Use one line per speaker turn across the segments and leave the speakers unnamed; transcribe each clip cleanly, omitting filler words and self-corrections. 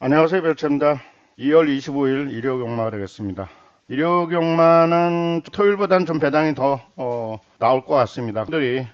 안녕하세요, 별채입니다. 2월 25일 일요경마가 되겠습니다. 일요경마는 토요일보다는 좀 배당이 더 나올 것 같습니다. 분들이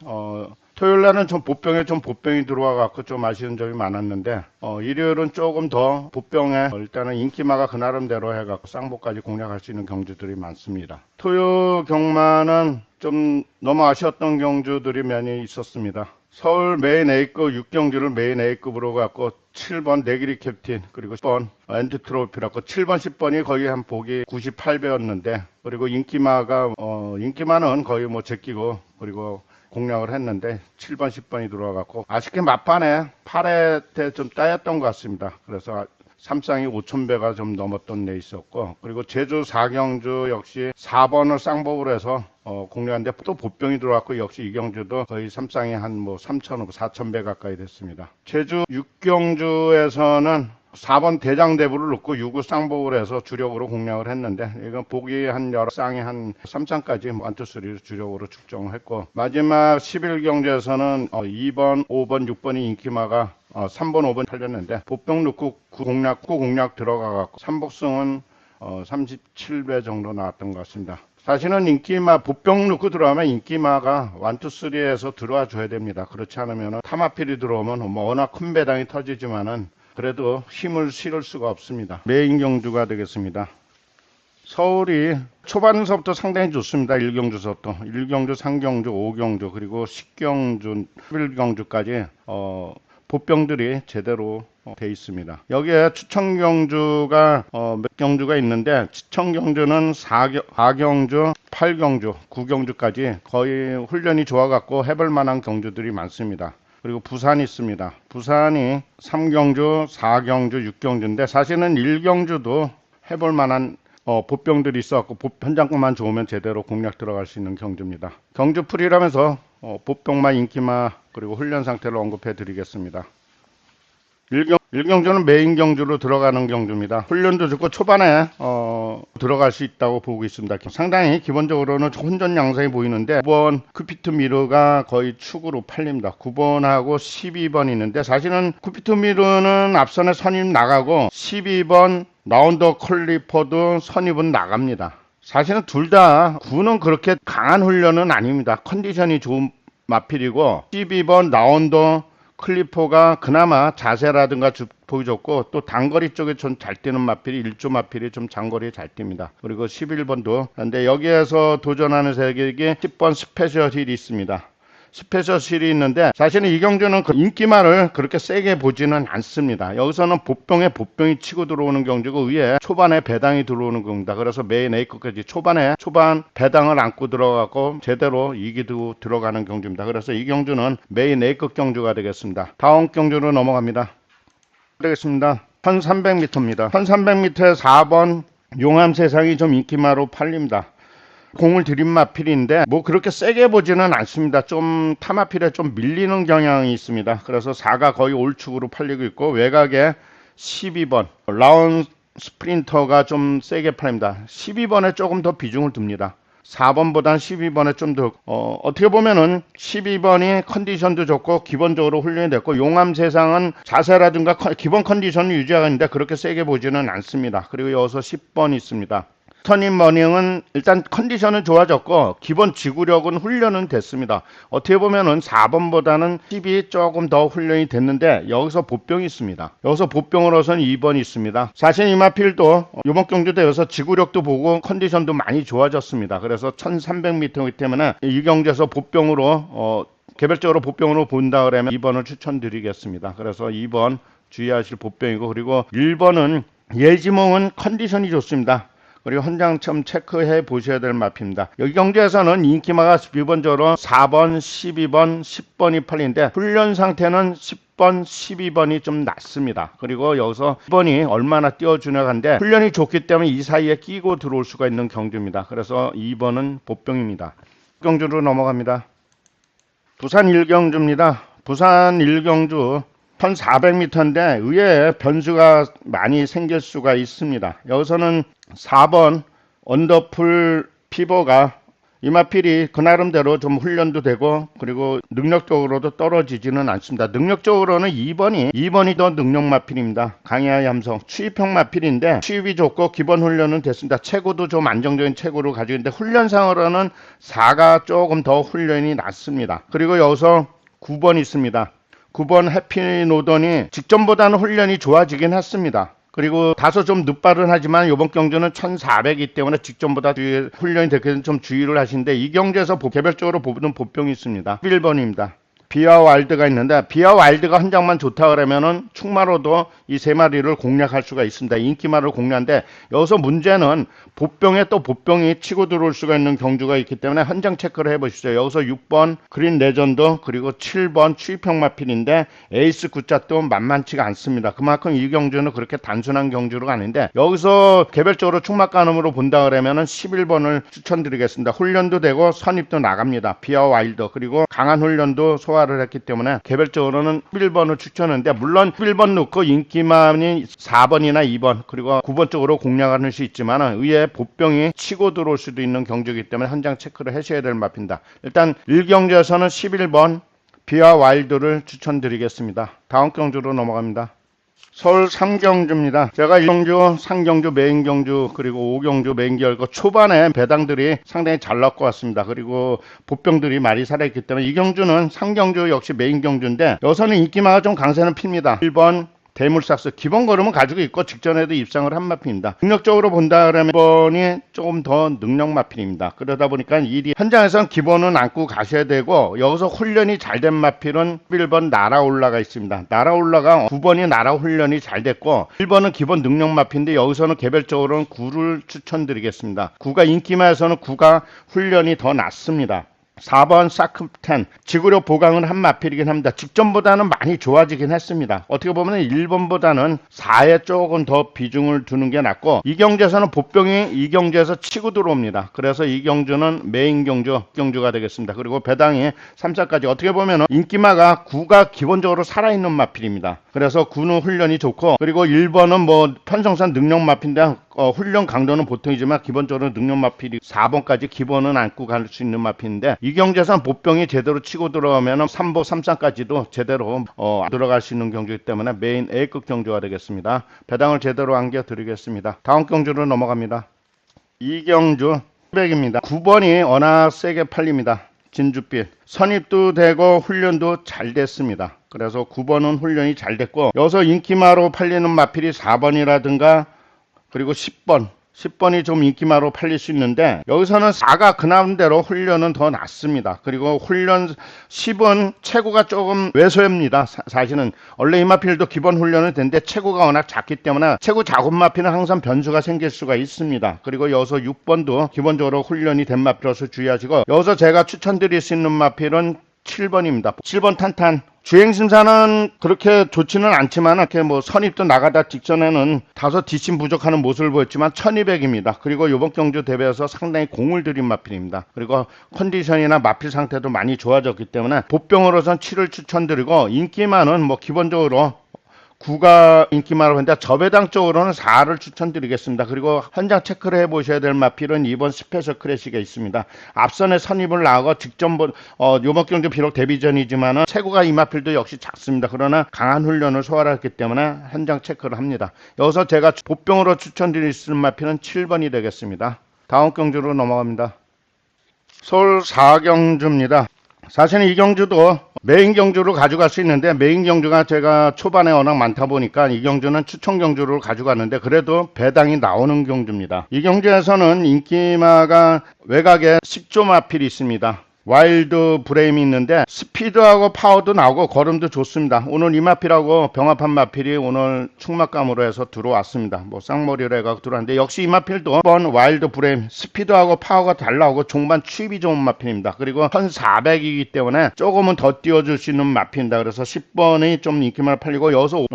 토요일날은 좀 보병이 들어와 갖고 좀 아쉬운 점이 많았는데 일요일은 조금 더 보병에 일단은 인기마가 그 나름대로 해갖고 쌍보까지 공략할 수 있는 경주들이 많습니다. 토요 경마는 좀 너무 아쉬웠던 경주들이 많이 있었습니다. 서울 메인 A급 6경주를 메인 A급으로 갖고 7번 내기리 캡틴 그리고 10번 엔드 트로피라고 7번 10번이 거의 한 보기 98배였는데 그리고 인기마는 거의 뭐 제끼고 그리고 공략을 했는데 7번 10번이 들어와 갖고 아쉽게 막판에 8회 때 좀 따였던 것 같습니다. 그래서 삼쌍이 5,000배가 좀 넘었던 데 있었고 그리고 제주 4경주 역시 4번을 쌍복을 해서 공략한데 또 보병이 들어왔고 역시 이 경주도 거의 삼쌍이 한 뭐 3,000, 4,000배 가까이 됐습니다. 제주 6경주에서는 4번 대장대부를 넣고 6구 쌍복을 해서 주력으로 공략을 했는데 이건 보기 한 여러 쌍이 한 3쌍까지 완투3를 주력으로 측정을 했고 마지막 11경주에서는 2번, 5번, 6번이 인기마가 3번, 5번 팔렸는데 보병 넣고 공략 들어가갖고 삼복승은 37배 정도 나왔던 것 같습니다. 사실은 인기마 보병 넣고 들어가면 인기마가 1, 2, 3에서 들어와 줘야 됩니다. 그렇지 않으면 타마필이 들어오면 뭐 워낙 큰 배당이 터지지만은 그래도 힘을 실을 수가 없습니다. 메인 경주가 되겠습니다. 서울이 초반서부터 상당히 좋습니다. 1경주서부터 1경주, 3경주, 5경주 그리고 10경주, 11경주까지 보병들이 제대로 돼 있습니다. 여기에 추천경주가 몇 경주가 있는데 추천경주는 4경주, 8경주, 9경주까지 거의 훈련이 좋아갖고 해볼 만한 경주들이 많습니다. 그리고 부산이 있습니다. 부산이 3경주, 4경주, 6경주인데 사실은 1경주도 해볼 만한 보병들이 있어갖고 현장권만 좋으면 제대로 공략 들어갈 수 있는 경주입니다. 경주 풀이라면서 보병만 인기마 그리고 훈련 상태를 언급해 드리겠습니다. 1경주는 메인 경주로 들어가는 경주입니다. 훈련도 좋고 초반에 들어갈 수 있다고 보고 있습니다. 상당히 기본적으로는 혼전 양상이 보이는데 9번 쿠피트 미르가 거의 축으로 팔립니다. 9번하고 12번 있는데 사실은 쿠피트 미르는 앞선에 선입 나가고 12번 라운더 컬리퍼도 선입은 나갑니다. 사실은 둘 다 9는 그렇게 강한 훈련은 아닙니다. 컨디션이 좋은 마필이고 12번 라운더 클리퍼가 그나마 자세라든가 보기 좋고 또 단거리 쪽에 좀 잘 뛰는 마필이 1조 마필이 좀 장거리에 잘 뜁니다. 그리고 11번도 근데 여기에서 도전하는 세계에 10번 스페셜 힐이 있습니다. 스페셜 힐이 있는데 사실은 이 경주는 인기마를 그렇게 세게 보지는 않습니다. 여기서는 보병이 치고 들어오는 경주고 위에 초반에 배당이 들어오는 경주다. 그래서 메인 A급까지 초반 배당을 안고 들어가고 제대로 이기도 들어가는 경주입니다. 그래서 이 경주는 메인 A급 경주가 되겠습니다. 다음 경주로 넘어갑니다. 되겠습니다. 1300m입니다. 1300m에 4번 용암세상이 좀 인기마로 팔립니다. 공을 들인 마필인데 뭐 그렇게 세게 보지는 않습니다. 좀 타마필에 좀 밀리는 경향이 있습니다. 그래서 4가 거의 올축으로 팔리고 있고 외곽에 12번 라운 스프린터가 좀 세게 팔립니다. 12번에 조금 더 비중을 둡니다. 4번보다는 12번에 좀 더 어떻게 보면은 12번이 컨디션도 좋고 기본적으로 훈련이 됐고 용암세상은 자세라든가 기본 컨디션을 유지하는데 그렇게 세게 보지는 않습니다. 그리고 여기서 10번이 있습니다. 터닝 머닝은 일단 컨디션은 좋아졌고 기본 지구력은 훈련은 됐습니다. 어떻게 보면은 4번보다는 10이 조금 더 훈련이 됐는데 여기서 보병이 있습니다. 여기서 보병으로서는 2번이 있습니다. 사실 이마필도 이번 경주도 여기서 지구력도 보고 컨디션도 많이 좋아졌습니다. 그래서 1300m이기 때문에 이 경주에서 보병으로 개별적으로 보병으로 본다 그러면 2번을 추천드리겠습니다. 그래서 2번 주의하실 보병이고 그리고 1번은 예지몽은 컨디션이 좋습니다. 그리고 현장점 체크해 보셔야 될 마필입니다. 여기 경주에서는 인기마가 기본적으로 4번, 12번, 10번이 팔리는데 훈련 상태는 10번, 12번이 좀 낮습니다. 그리고 여기서 2번이 얼마나 띄워주냐인데 훈련이 좋기 때문에 이 사이에 끼고 들어올 수가 있는 경주입니다. 그래서 2번은 보병입니다. 경주로 넘어갑니다. 부산 1경주입니다. 부산 1경주 1400m인데 의외에 변수가 많이 생길 수가 있습니다. 여기서는 4번 언더풀 피버가 이마필이 그 나름대로 좀 훈련도 되고 그리고 능력적으로도 떨어지지는 않습니다. 능력적으로는 2번이 더 능력 마필입니다. 강야의 함성 추입형 마필인데 추입이 좋고 기본 훈련은 됐습니다. 체구도 좀 안정적인 체구를 가지고 있는데 훈련상으로는 4가 조금 더 훈련이 낮습니다. 그리고 여기서 9번 있습니다. 9번 해피노던이 직전보다는 훈련이 좋아지긴 했습니다. 그리고 다소 좀 늦발은 하지만 이번 경주는 1400이기 때문에 직전보다 뒤에 훈련이 됐기 좀 주의를 하시는데 이 경주에서 개별적으로 보는 보병이 있습니다. 1번입니다. 비아 와일드가 있는데 비아 와일드가 한 장만 좋다 그러면은 충마로도 이 세 마리를 공략할 수가 있습니다. 인기마를 공략한데 여기서 문제는 보병에 또 보병이 치고 들어올 수가 있는 경주가 있기 때문에 현장 체크를 해보십시오. 여기서 6번 그린 레전드 그리고 7번 추입형 마필인데 에이스 9자 또 만만치가 않습니다. 그만큼 이 경주는 그렇게 단순한 경주가 아닌데 여기서 개별적으로 충마 가늠으로 본다 그러면은 11번을 추천드리겠습니다. 훈련도 되고 선입도 나갑니다. 비아 와일드 그리고 강한 훈련도 소화를 했기 때문에 개별적으로는 1번을 추천하는데 물론 1번 넣고 인기만이 4번이나 2번 그리고 9번 쪽으로 공략할 수 있지만 의외에 보병이 치고 들어올 수도 있는 경주이기 때문에 현장 체크를 하셔야 될 마필입니다. 일단 1경주에서는 11번 비아 와일드를 추천드리겠습니다. 다음 경주로 넘어갑니다. 서울 3경주입니다. 제가 1경주, 3경주, 메인 경주, 그리고 5경주 메인 결과 초반에 배당들이 상당히 잘 나올 것 같습니다. 그리고 보병들이 많이 살아있기 때문에 이 경주는 3경주 역시 메인 경주인데 여기서는 인기마가 좀 강세는 핍니다. 1번 대물삭스 기본 걸음은 가지고 있고 직전에도 입상을 한 마필입니다. 능력적으로 본다 그러면 1번이 조금 더 능력 마필입니다. 그러다 보니까 이 현장에서는 기본은 안고 가셔야 되고 여기서 훈련이 잘 된 마필은 1번 날아올라가 있습니다. 날아올라가 9번이 날아 훈련이 잘 됐고 1번은 기본 능력 마필인데 여기서는 개별적으로는 9를 추천드리겠습니다. 9가 인기마에서는 9가 훈련이 더 낮습니다. 4번 사크텐 지구력 보강은 한 마필이긴 합니다. 직전보다는 많이 좋아지긴 했습니다. 어떻게 보면 1번보다는 4에 조금 더 비중을 두는 게 낫고 이 경주에서는 보병이 이 경주에서 치고 들어옵니다. 그래서 이 경주는 메인 경주가 되겠습니다. 그리고 배당이 3, 4까지 어떻게 보면 인기마가 9가 기본적으로 살아있는 마필입니다. 그래서 9는 훈련이 좋고 그리고 1번은 뭐 편성산 능력 마필인데 훈련 강도는 보통이지만 기본적으로 능력 마필이 4번까지 기본은 안고 갈 수 있는 마필인데 이 경주에서는 보병이 제대로 치고 들어오면 3보 3상까지도 제대로 들어갈 수 있는 경주이기 때문에 메인 A급 경주가 되겠습니다. 배당을 제대로 안겨드리겠습니다. 다음 경주로 넘어갑니다. 2경주 100입니다. 9번이 워낙 세게 팔립니다. 진주빛 선입도 되고 훈련도 잘 됐습니다. 그래서 9번은 훈련이 잘 됐고 여기서 인기마로 팔리는 마필이 4번이라든가 그리고 10번이 좀 인기마로 팔릴 수 있는데 여기서는 4가 그 나름대로 훈련은 더 낮습니다. 그리고 훈련 10은 체구가 조금 왜소합니다. 사실은 원래 이 마필도 기본 훈련은 되는데 체구가 워낙 작기 때문에 체구 작은 마필은 항상 변수가 생길 수가 있습니다. 그리고 여기서 6번도 기본적으로 훈련이 된 마필로서 주의하시고 여기서 제가 추천드릴 수 있는 마필은 7번입니다. 7번 탄탄 주행심사는 그렇게 좋지는 않지만 이렇게 뭐 선입도 나가다 직전에는 다소 뒷심 부족하는 모습을 보였지만 1200입니다. 그리고 이번 경주 대회에서 상당히 공을 들인 마필입니다. 그리고 컨디션이나 마필 상태도 많이 좋아졌기 때문에 보병으로선 7을 추천드리고 인기만은 뭐 기본적으로 9가 인기마로 했는데 저배당 쪽으로는 4를 추천드리겠습니다. 그리고 현장 체크를 해보셔야 될 마필은 2번 스페셜 크래시가 있습니다. 앞선에 선입을 나가고 직전보다 요번 경주 비록 데뷔전이지만 체구가 이 마필도 역시 작습니다. 그러나 강한 훈련을 소화를 했기 때문에 현장 체크를 합니다. 여기서 제가 보병으로 추천드릴 수 있는 마필은 7번이 되겠습니다. 다음 경주로 넘어갑니다. 서울 4경주입니다. 사실은 이 경주도 메인 경주로 가져갈 수 있는데 메인 경주가 제가 초반에 워낙 많다 보니까 이 경주는 추천 경주로 가져갔는데 그래도 배당이 나오는 경주입니다. 이 경주에서는 인기마가 외곽에 10조 마필이 있습니다. 와일드 브레임이 있는데 스피드하고 파워도 나오고 걸음도 좋습니다. 오늘 이마필하고 병합한 마필이 오늘 충막감으로 해서 들어왔습니다. 뭐 쌍머리로 해가지고 들어왔는데 역시 이마필도 이번 와일드 브레임 스피드하고 파워가 잘 나오고 종반 추입이 좋은 마필입니다. 그리고 1400이기 때문에 조금은 더 띄워줄 수 있는 마필입니다. 그래서 10번이 좀 인기만 팔리고 여기서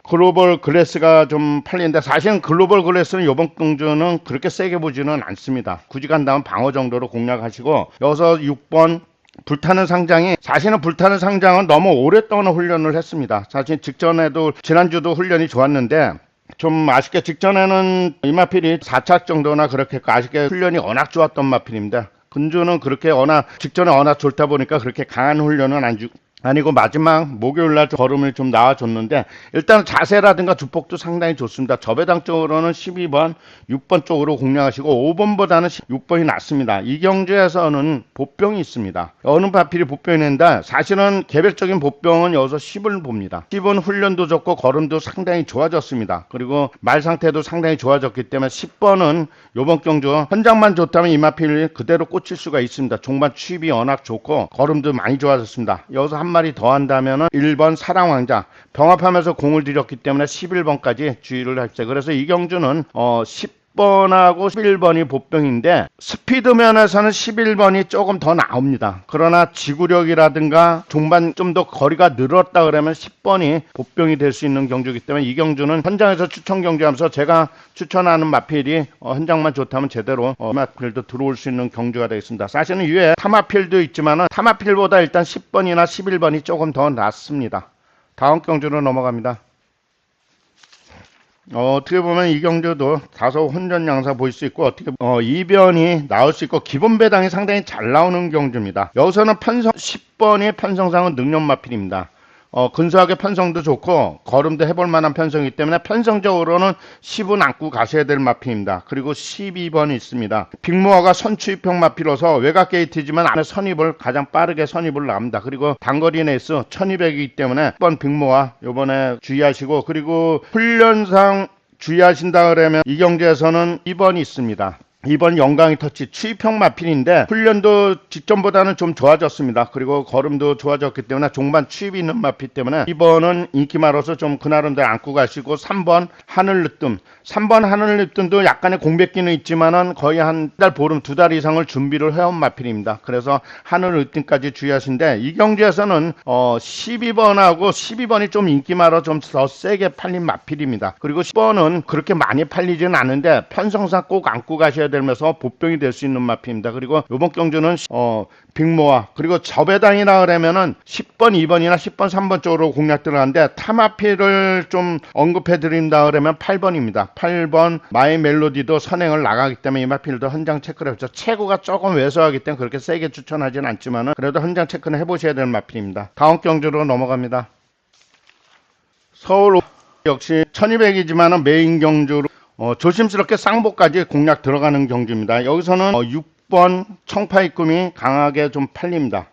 글로벌 글래스가 좀 팔리는데 사실은 글로벌 글래스는 이번 경주는 그렇게 세게 보지는 않습니다. 굳이 간다면 방어 정도로 공략하시고 여기서 6번 불타는 상장이 사실은 불타는 상장은 너무 오랫동안 훈련을 했습니다. 사실 직전에도 지난주도 훈련이 좋았는데 좀 아쉽게 직전에는 이 마필이 4차 정도나 그렇게 아쉽게 훈련이 워낙 좋았던 마필입니다. 근조는 그렇게 직전에 워낙 좋다 보니까 그렇게 강한 훈련은 아니고 마지막 목요일날 걸음을 좀 나와줬는데 일단 자세라든가 주폭도 상당히 좋습니다. 저배당 쪽으로는 12번, 6번 쪽으로 공략하시고 5번보다는 6번이 낫습니다. 이 경주에서는 보병이 있습니다. 어느 마필이 보병이 있는데 사실은 개별적인 보병은 여기서 10을 봅니다. 10은 훈련도 좋고 걸음도 상당히 좋아졌습니다. 그리고 말 상태도 상당히 좋아졌기 때문에 10번은 요번 경주 현장만 좋다면 이 마필 그대로 꽂힐 수가 있습니다. 종반 취입이 워낙 좋고 걸음도 많이 좋아졌습니다. 여기서 한 마리 더 한다면은 1번 사랑왕자 병합하면서 공을 들였기 때문에 11번까지 주의를 할때 그래서 이 경주는 10번하고 11번이 보병인데 스피드 면에서는 11번이 조금 더 나옵니다. 그러나 지구력이라든가 종반 좀 더 거리가 늘었다 그러면 10번이 보병이 될 수 있는 경주이기 때문에 이 경주는 현장에서 추천 경주하면서 제가 추천하는 마필이 현장만 좋다면 제대로 마필도 들어올 수 있는 경주가 되겠습니다. 사실은 위에 타마필도 있지만은 타마필보다 일단 10번이나 11번이 조금 더 낫습니다. 다음 경주로 넘어갑니다. 어떻게 보면 이 경주도 다소 혼전 양사 보일 수 있고 어떻게 이변이 나올 수 있고 기본 배당이 상당히 잘 나오는 경주입니다. 여기서는 편성 10번이 편성상은 능력 마필입니다. 근소하게 편성도 좋고 걸음도 해볼 만한 편성이기 때문에 편성적으로는 10은 안고 가셔야 될 마필입니다. 그리고 12번이 있습니다. 빅모어가 선추입형 마필로서 외곽 게이트지만 안에 선입을 가장 빠르게 선입을 나갑니다. 그리고 단거리 레이스 1200이기 때문에 10번 빅모어 요번에 주의하시고 그리고 훈련상 주의하신다 그러면 이 경주에서는 2번이 있습니다. 2번 영광이 터치 추입형 마필인데 훈련도 직전보다는 좀 좋아졌습니다. 그리고 걸음도 좋아졌기 때문에 종반 추입이 있는 마필 때문에 2번은 인기마로서 좀 그나름대로 안고 가시고 3번 하늘 늦뜸 3번 하늘 늦뜸도 약간의 공백기는 있지만은 거의 한 달 보름 2달 이상을 준비를 해온 마필입니다. 그래서 하늘 늦뜸까지 주의하신데 이 경주에서는 12번하고 12번이 좀 인기마로 좀 더 세게 팔린 마필입니다. 그리고 10번은 그렇게 많이 팔리지는 않은데 편성상 꼭 안고 가셔야 되면서 보병이 될 수 있는 마필입니다. 그리고 이번 경주는 빅모아 그리고 저배당이라 그러면은 10번 2번이나 10번 3번 쪽으로 공략 들어가는데 타마필을 좀 언급해 드린다 그러면 8번입니다. 8번 마이 멜로디도 선행을 나가기 때문에 이 마필도 현장 체크를 했죠. 체구가 조금 왜소하기 때문에 그렇게 세게 추천하지는 않지만은 그래도 현장 체크는 해보셔야 되는 마필입니다. 다음 경주로 넘어갑니다. 서울 역시 1200이지만은 메인 경주로 조심스럽게 쌍복까지 공략 들어가는 경주입니다. 여기서는 6번 청파입금이 강하게 좀 팔립니다.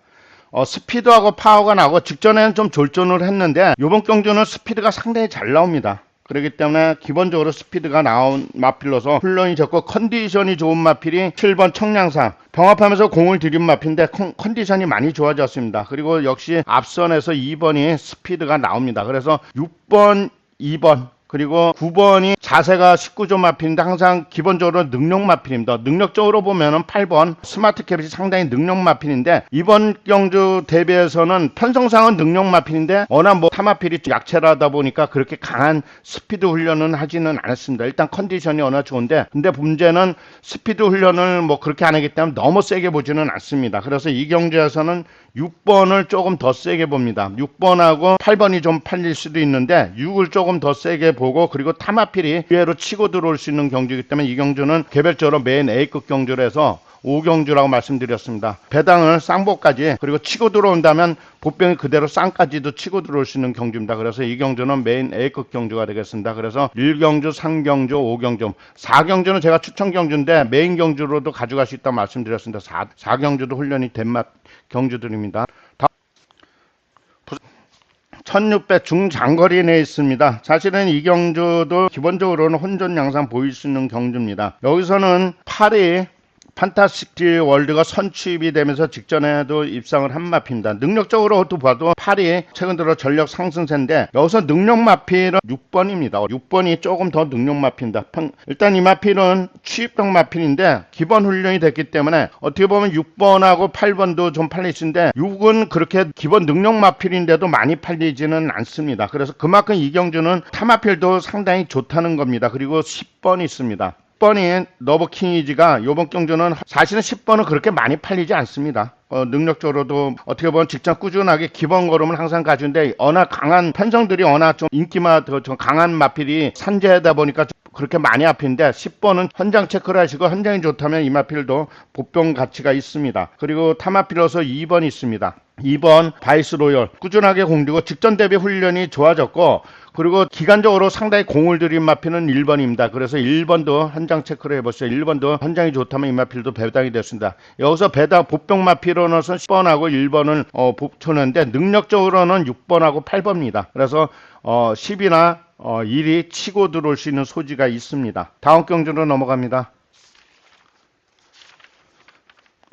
스피드하고 파워가 나고 직전에는 좀 졸전을 했는데 이번 경주는 스피드가 상당히 잘 나옵니다. 그렇기 때문에 기본적으로 스피드가 나온 마필로서 훈련이 적고 컨디션이 좋은 마필이 7번 청량산 병합하면서 공을 들인 마필인데 컨디션이 많이 좋아졌습니다. 그리고 역시 앞선에서 2번이 스피드가 나옵니다. 그래서 6번, 2번 그리고 9번이 자세가 19조 마필인데 항상 기본적으로 능력 마필입니다. 능력적으로 보면은 8번 스마트 캡이 상당히 능력 마필인데 이번 경주 대비해서는 편성상은 능력 마필인데 워낙 타마필이 약체라다 보니까 그렇게 강한 스피드 훈련은 하지는 않았습니다. 일단 컨디션이 워낙 좋은데 근데 문제는 스피드 훈련을 그렇게 안 하기 때문에 너무 세게 보지는 않습니다. 그래서 이 경주에서는 6번을 조금 더 세게 봅니다. 6번하고 8번이 좀 팔릴 수도 있는데 6을 조금 더 세게 보고 그리고 타마필이 기회로 치고 들어올 수 있는 경주이기 때문에 이 경주는 개별적으로 메인 A급 경주로 해서 5경주라고 말씀드렸습니다. 배당을 쌍복까지 그리고 치고 들어온다면 보병이 그대로 쌍까지도 치고 들어올 수 있는 경주입니다. 그래서 이 경주는 메인 A급 경주가 되겠습니다. 그래서 1경주, 3경주, 5경주, 4경주는 제가 추천 경주인데 메인 경주로도 가져갈 수 있다고 말씀드렸습니다. 4경주도 훈련이 된 경주들입니다. 1600 중장거리 내에 있습니다. 사실은 이 경주도 기본적으로는 혼전 양상 보일 수 있는 경주입니다. 여기서는 8위 판타스틱 월드가 선취입이 되면서 직전에도 입상을 한 마필입니다. 능력적으로도 봐도 8위 최근 들어 전력 상승세인데 여기서 능력 마필은 6번입니다. 6번이 조금 더 능력 마필입니다. 일단 이 마필은 취입형 마필인데 기본 훈련이 됐기 때문에 어떻게 보면 6번하고 8번도 좀 팔리시는데 6은 그렇게 기본 능력 마필인데도 많이 팔리지는 않습니다. 그래서 그만큼 이 경주는 타마필도 상당히 좋다는 겁니다. 그리고 10번이 있습니다. 10번이 너버킹이지가 요번 경주는 사실은 10번은 그렇게 많이 팔리지 않습니다. 능력적으로도 어떻게 보면 직접 꾸준하게 기본 걸음을 항상 가지는데 워낙 강한 편성들이 워낙 좀 인기가 더 좀 강한 마필이 산재하다 보니까 그렇게 많이 앞인데 10번은 현장 체크를 하시고 현장이 좋다면 이마필도 보병 가치가 있습니다. 그리고 타마필로서 2번 있습니다. 2번 바이스 로열 꾸준하게 공들고 직전 대비 훈련이 좋아졌고 그리고 기간적으로 상당히 공을 들인 마필은 1번입니다. 그래서 1번도 현장 체크를 해보세요. 1번도 현장이 좋다면 이마필도 배당이 됐습니다. 여기서 배당 보병 마필로는 10번하고 1번을 붙였는데 능력적으로는 6번하고 8번입니다. 그래서 10이나 1이 치고 들어올 수 있는 소지가 있습니다. 다음 경주로 넘어갑니다.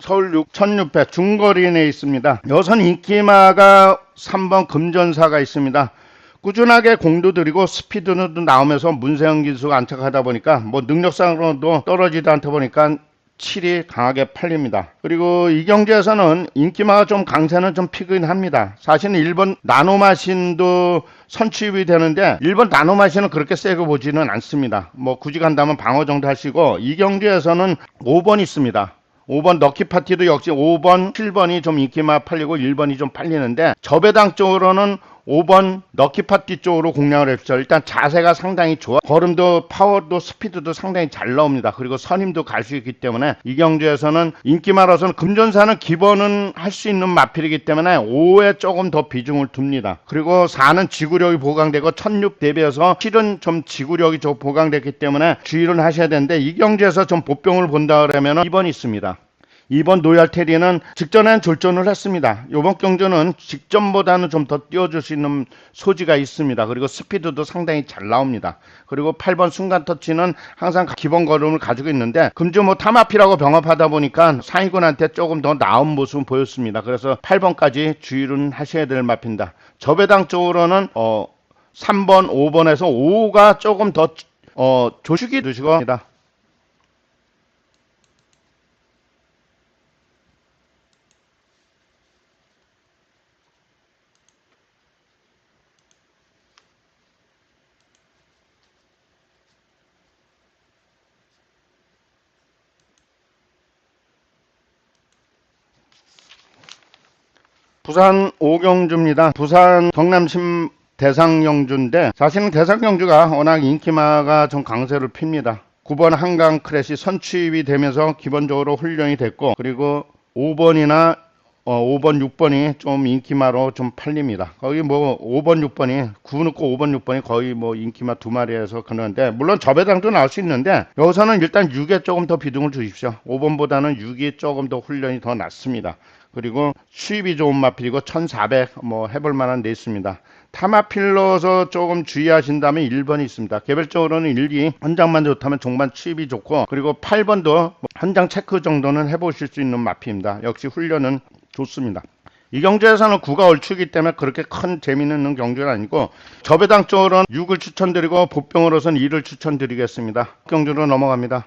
서울 1600 중거리 내에 있습니다. 여선 인기마가 3번 금전사가 있습니다. 꾸준하게 공도 들이고 스피드도 나오면서 문세영 기수가 안착하다 보니까 뭐 능력상으로도 떨어지지 않다 보니까 7이 강하게 팔립니다. 그리고 이 경주에서는 인기마가 좀 강세는 좀 피긴 합니다. 사실은 1번 나노마신도 선취입이 되는데 1번 나노마신은 그렇게 세게 보지는 않습니다. 뭐 굳이 간다면 방어 정도 하시고 이 경주에서는 5번 있습니다. 5번 럭키파티도 역시 5번, 7번이 좀 인기마 팔리고 1번이 좀 팔리는데 저배당 쪽으로는 5번 럭키파티 쪽으로 공략을 했죠. 일단 자세가 상당히 좋아. 걸음도 파워도 스피드도 상당히 잘 나옵니다. 그리고 선임도 갈 수 있기 때문에 이 경주에서는 인기마로서는 금전사는 기본은 할 수 있는 마필이기 때문에 5에 조금 더 비중을 둡니다. 그리고 4는 지구력이 보강되고 1006 대비해서 7은 좀 지구력이 좀 보강됐기 때문에 주의를 하셔야 되는데 이 경주에서 좀 보병을 본다 그러면 2번이 있습니다. 2번 노얄테리는 직전엔 졸전을 했습니다. 이번 경주는 직전보다는 좀 더 띄워줄 수 있는 소지가 있습니다. 그리고 스피드도 상당히 잘 나옵니다. 그리고 8번 순간터치는 항상 기본 걸음을 가지고 있는데 금주 뭐 타마피라고 병합하다 보니까 상위군한테 조금 더 나은 모습을 보였습니다. 그래서 8번까지 주의를 하셔야 될 마피입니다. 저배당 쪽으로는 3번, 5번에서 5가 조금 더 조식이 두시고 합니다. 부산 오경주입니다. 부산 경남신 대상경주인데 사실은 대상경주가 워낙 인기마가 좀 강세를 핍니다. 9번 한강 크래시 선취입이 되면서 기본적으로 훈련이 됐고 그리고 5번이나 5번, 6번이 좀 인기마로 좀 팔립니다. 거기 뭐 5번, 6번이 9 넣고 5번, 6번이 거의 뭐 인기마 두 마리에서 그러는데 물론 저배당도 나올 수 있는데 여기서는 일단 6에 조금 더 비중을 주십시오. 5번보다는 6이 조금 더 훈련이 더 낫습니다. 그리고 수입이 좋은 마필이고 1400 뭐 해볼 만한 데 있습니다. 타마필로서 조금 주의하신다면 1번이 있습니다. 개별적으로는 1, 2 현장만 좋다면 종반 수입이 좋고 그리고 8번도 현장 체크 정도는 해보실 수 있는 마필입니다. 역시 훈련은 좋습니다. 이 경주에서는 9가 얼추기 때문에 그렇게 큰 재미있는 경주는 아니고 저배당 쪽으로는 6을 추천드리고 보병으로서는 2를 추천드리겠습니다. 경주로 넘어갑니다.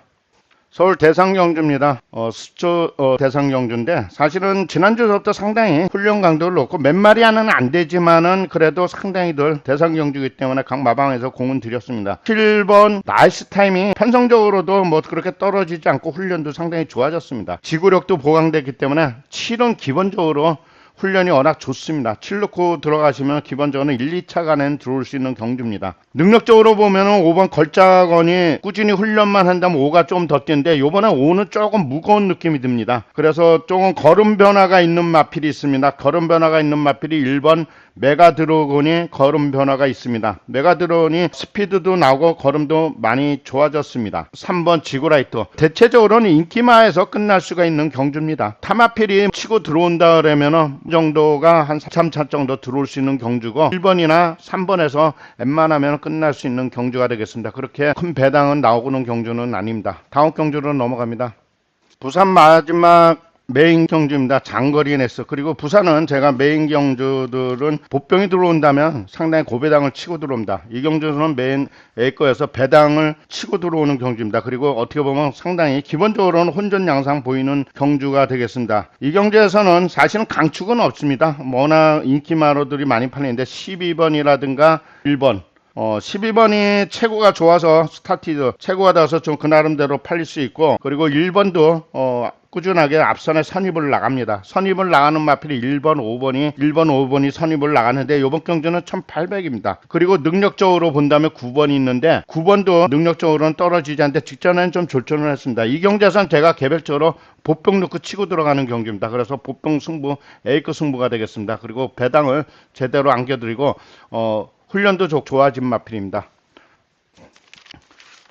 서울 대상경주입니다. 수초 대상경주인데 사실은 지난주부터 상당히 훈련 강도를 놓고 몇 마리 하는 안 되지만은 그래도 상당히들 대상경주이기 때문에 각 마방에서 공은 드렸습니다. 7번 나이스 타임이 편성적으로도 뭐 그렇게 떨어지지 않고 훈련도 상당히 좋아졌습니다. 지구력도 보강됐기 때문에 7은 기본적으로 훈련이 워낙 좋습니다. 7 넣고 들어가시면 기본적으로 1, 2차 간에는 들어올 수 있는 경주입니다. 능력적으로 보면은 5번 걸작원이 꾸준히 훈련만 한다면 5가 좀 더 뛰는데 요번에 5는 조금 무거운 느낌이 듭니다. 그래서 조금 걸음 변화가 있는 마필이 있습니다. 걸음 변화가 있는 마필이 1번 메가드로곤이 걸음 변화가 있습니다. 메가드론이 스피드도 나오고 걸음도 많이 좋아졌습니다. 3번 지구라이터 대체적으로는 인기마에서 끝날 수가 있는 경주입니다. 타마필이 치고 들어온다 그러면 정도가 한 3차 정도 들어올 수 있는 경주고 1번이나 3번에서 웬만하면 끝날 수 있는 경주가 되겠습니다. 그렇게 큰 배당은 나오고는 경주는 아닙니다. 다음 경주로 넘어갑니다. 부산 마지막 메인 경주입니다. 장거리 레이스. 그리고 부산은 제가 메인 경주들은 보병이 들어온다면 상당히 고배당을 치고 들어옵니다. 이 경주는 메인 A거에서 배당을 치고 들어오는 경주입니다. 그리고 어떻게 보면 상당히 기본적으로는 혼전 양상 보이는 경주가 되겠습니다. 이 경주에서는 사실은 강축은 없습니다. 워낙 인기마로들이 많이 팔리는데 12번이라든가 1번 12번이 체구가 좋아서 스타티드 체구가 나와서 좀 그 나름대로 팔릴 수 있고 그리고 1번도 꾸준하게 앞선에 선입을 나갑니다. 선입을 나가는 마필이 1번, 5번이 선입을 나가는데 이번 경주는 1800입니다. 그리고 능력적으로 본다면 9번이 있는데 9번도 능력적으로는 떨어지지 않는데 직전에는 좀 졸전을 했습니다. 이 경주에서는 제가 개별적으로 보병 넣고 치고 들어가는 경주입니다. 그래서 보병 승부, A급 승부가 되겠습니다. 그리고 배당을 제대로 안겨드리고 훈련도 좋아진 마필입니다.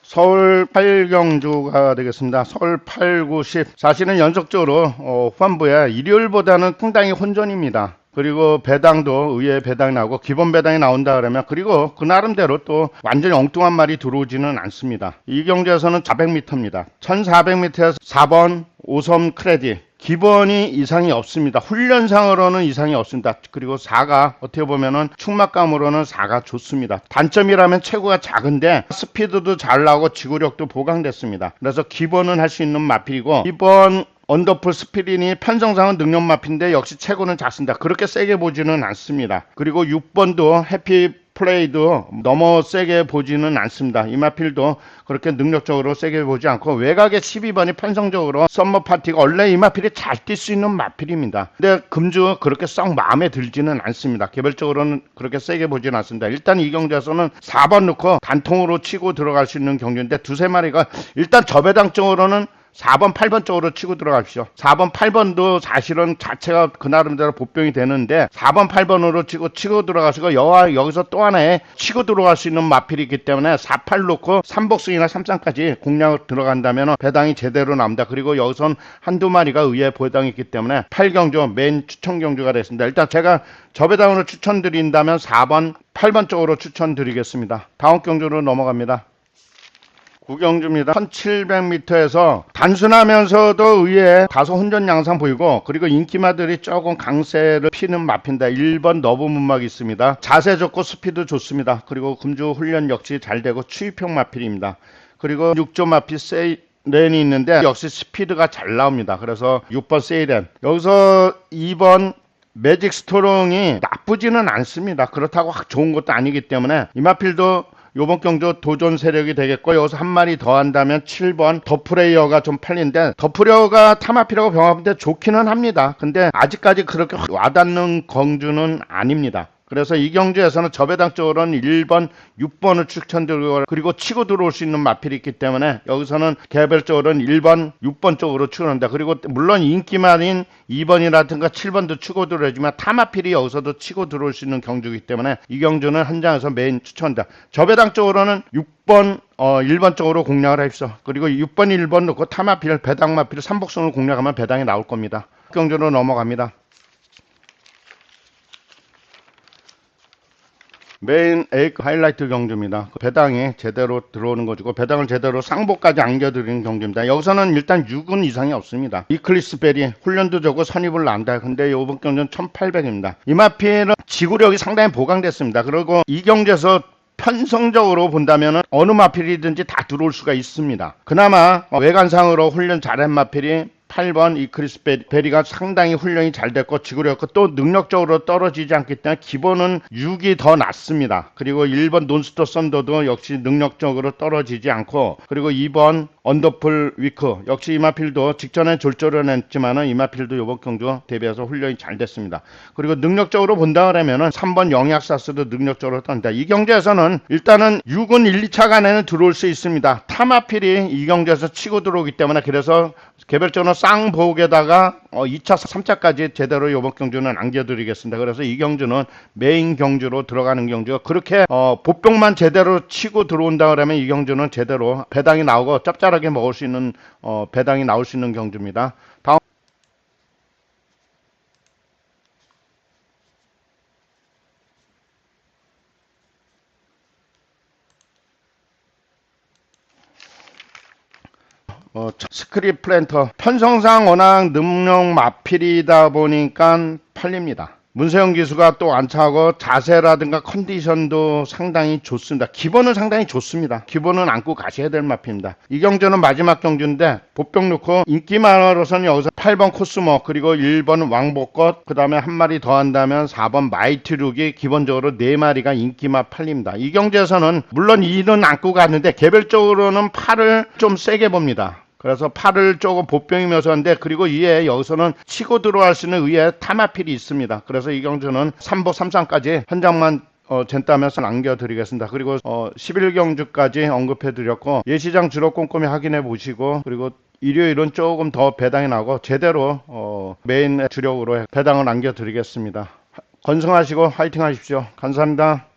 서울 8경주가 되겠습니다. 서울 8, 9, 10 사실은 연속적으로 후반부에 일요일보다는 상당히 혼전입니다. 그리고 배당도 의외의 배당이 나오고 기본 배당이 나온다 그러면 그리고 그 나름대로 또 완전히 엉뚱한 말이 들어오지는 않습니다. 이 경주에서는 400m입니다. 1400m에서 4번 5섬 크레딧 기본이 이상이 없습니다. 훈련상으로는 이상이 없습니다. 그리고 4가 어떻게 보면은 충막감으로는 4가 좋습니다. 단점이라면 체구가 작은데 스피드도 잘 나오고 지구력도 보강됐습니다. 그래서 기본은 할 수 있는 마필이고 이번 언더풀 스피린이 편성상은 능력 마필인데 역시 체구는 작습니다. 그렇게 세게 보지는 않습니다. 그리고 6번도 해피 플레이도 너무 세게 보지는 않습니다. 이 마필도 그렇게 능력적으로 세게 보지 않고 외곽의 12번이 편성적으로 썸머 파티가 원래 이 마필이 잘 뛸 수 있는 마필입니다. 근데 금주 그렇게 썩 마음에 들지는 않습니다. 개별적으로는 그렇게 세게 보지는 않습니다. 일단 이 경주에서는 4번 넣고 단통으로 치고 들어갈 수 있는 경주인데 두세 마리가 일단 저배당적으로는 4번, 8번 쪽으로 치고 들어가십시오. 4번, 8번도 사실은 자체가 그 나름대로 보병이 되는데 4번, 8번으로 치고 들어가시고 여기서 또 하나의 치고 들어갈 수 있는 마필이 있기 때문에 4, 8 놓고 3복승이나 3상까지 공략 들어간다면 배당이 제대로 나옵니다. 그리고 여기선 한두 마리가 의외의 배당이 있기 때문에 8경주 메인 추천 경주가 됐습니다. 일단 제가 저배당으로 추천드린다면 4번, 8번 쪽으로 추천드리겠습니다. 다음 경주로 넘어갑니다. 구경주입니다. 1700m에서 단순하면서도 의외에 다소 혼전 양상 보이고 그리고 인기마들이 조금 강세를 피는 마필입니다. 1번 너브 문막이 있습니다. 자세 좋고 스피드 좋습니다. 그리고 금주 훈련 역시 잘 되고 추입형 마필입니다. 그리고 6조 마필 세이렌이 있는데 역시 스피드가 잘 나옵니다. 그래서 6번 세이렌 여기서 2번 매직 스토롱이 나쁘지는 않습니다. 그렇다고 확 좋은 것도 아니기 때문에 이 마필도 요번 경주 도전 세력이 되겠고 여기서 한 마리 더 한다면 7번 더프레이어가 좀 팔린데 더프레이어가 타마피라고 병합인데 좋기는 합니다. 근데 아직까지 그렇게 와닿는 경주는 아닙니다. 그래서 이 경주에서는 저배당 쪽으로는 1번, 6번을 추천드리고 그리고 치고 들어올 수 있는 마필이 있기 때문에 여기서는 개별적으로는 1번, 6번 쪽으로 추천합니다. 그리고 물론 인기만인 2번이라든가 7번도 치고 들어오지만 타마필이 여기서도 치고 들어올 수 있는 경주이기 때문에 이 경주는 한 장에서 메인 추천합니다. 저배당 쪽으로는 6번 1번 쪽으로 공략을 하십시오. 그리고 6번 1번 넣고 타마필, 배당마필 3복선을 공략하면 배당이 나올 겁니다. 경주로 넘어갑니다. 메인 A급 하이라이트 경주입니다. 배당이 제대로 들어오는 거고 배당을 제대로 상복까지 안겨드리는 경주입니다. 여기서는 일단 6은 이상이 없습니다. 이클리스 베리 훈련도 좋고 선입을 난다. 근데 이번 경주는 1800입니다. 이 마필은 지구력이 상당히 보강됐습니다. 그리고 이 경주에서 편성적으로 본다면 어느 마필이든지 다 들어올 수가 있습니다. 그나마 외관상으로 훈련 잘한 마필이 8번 이크리스 베리가 상당히 훈련이 잘 됐고 지구력고 또 능력적으로 떨어지지 않기 때문에 기본은 6이 더 낫습니다. 그리고 1번 논스톱 썬더도 역시 능력적으로 떨어지지 않고 그리고 2번 언더풀 위크 역시 이마필도 직전에 졸졸을 냈지만은 이마필도 이번 경주 대비해서 훈련이 잘 됐습니다. 그리고 능력적으로 본다 그러면은 3번 영약사스도 능력적으로 떴다. 이 경주에서는 일단은 6은 1, 2차 간에는 들어올 수 있습니다. 타마필이 이 경주에서 치고 들어오기 때문에 그래서 개별적으로 쌍복에다가 2차, 3차까지 제대로 이번 경주는 안겨드리겠습니다. 그래서 이 경주는 메인 경주로 들어가는 경주가 그렇게 보병만 제대로 치고 들어온다 그러면 이 경주는 제대로 배당이 나오고 짭짤하게 먹을 수 있는 배당이 나올 수 있는 경주입니다. 다음 스크립 플랜터 편성상 워낙 능력 마필이다 보니까 팔립니다. 문세영 기수가 또 안차고 자세라든가 컨디션도 상당히 좋습니다. 기본은 상당히 좋습니다. 기본은 안고 가셔야 될 마필입니다. 이 경주는 마지막 경주인데 보병 넣고 인기만으로서는 여기서 8번 코스모 그리고 1번 왕복것 그 다음에 한 마리 더 한다면 4번 마이트룩이 기본적으로 4마리가 인기만 팔립니다. 이 경주에서는 물론 2는 안고 갔는데 개별적으로는 8을 좀 세게 봅니다. 그래서 팔을 조금 보병이면서 하는데, 그리고 이에 여기서는 치고 들어갈 수 있는 의에 타마필이 있습니다. 그래서 이 경주는 3보 3상까지 한 장만 젠따면서 남겨드리겠습니다. 그리고 11경주까지 언급해드렸고, 예시장 주로 꼼꼼히 확인해 보시고, 그리고 일요일은 조금 더 배당이 나고 제대로 메인 주력으로 배당을 남겨드리겠습니다. 건승하시고 화이팅 하십시오. 감사합니다.